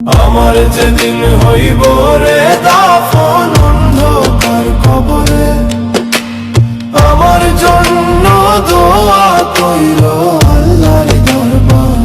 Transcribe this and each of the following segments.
আমার যেদিন হইব রে দাফন অন্ধকার কবরে, আমার জন্য দোয়া কইরো আল্লাহর দরবারে।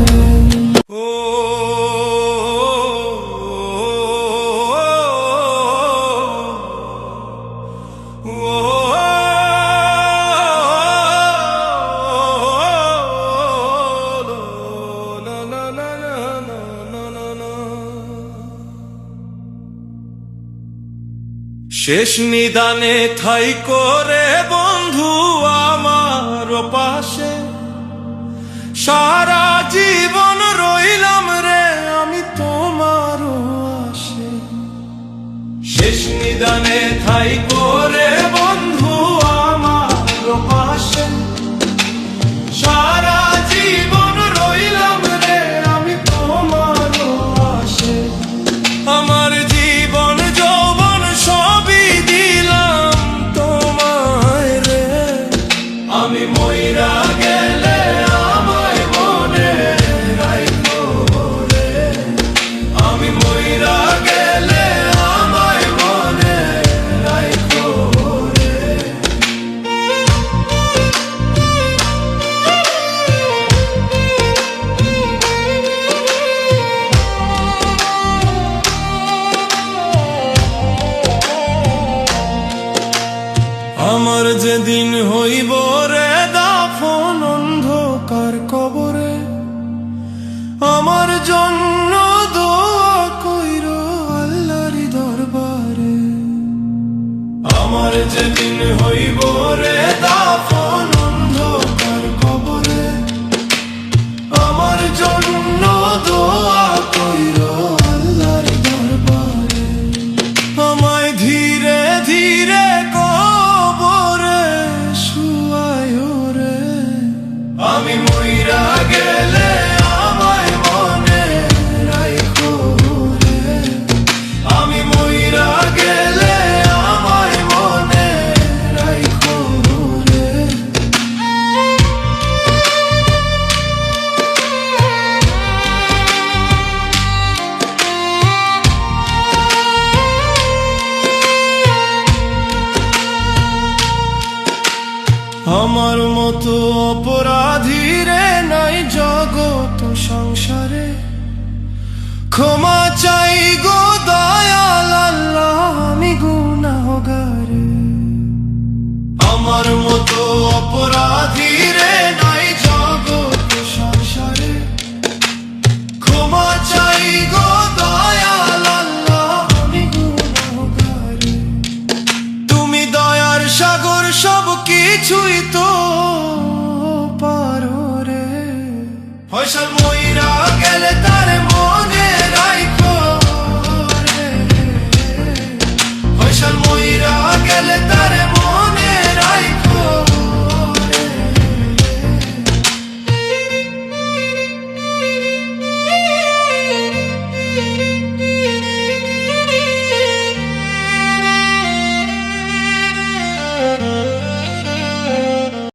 শেষ নিদানে ঠাই করে বন্ধু আমার পাশে, সারা জীবন রইলাম রে আমি তোমার আশে। শেষ নিদানে ঠাই করে বন্ধু আমার পাশে, সারা জীবন রইলাম রে আমি তোমার আশে। আমার জীবন যৌবন সবই দিলাম তোমায় রে, আমি মইরা গেলে আমায় মনে রাইখো রে, আমি মইরা গেলে আমায় মনে রাইখো রে। আমার যেদিন হইব রে দাফন অন্ধকার কবরে, আমার জন্য দোয়া কইরো আল্লাহর দরবারে। আমার যেদিন হইব রে দাফন অন্ধকার কবরে, আমার জন্য দোয়া কইরো আল্লাহর দরবারে। আমায় ধীরে ধীরে কবরে শুয়ায়ো রে, আমি মইরা গেলে আমায় মনে রাইখো রে, আমি মইরা গেলে আমায় মনে রাইখো রে। আমার মতো অপরাধী রে নাই জগৎ সংসারে, ক্ষমা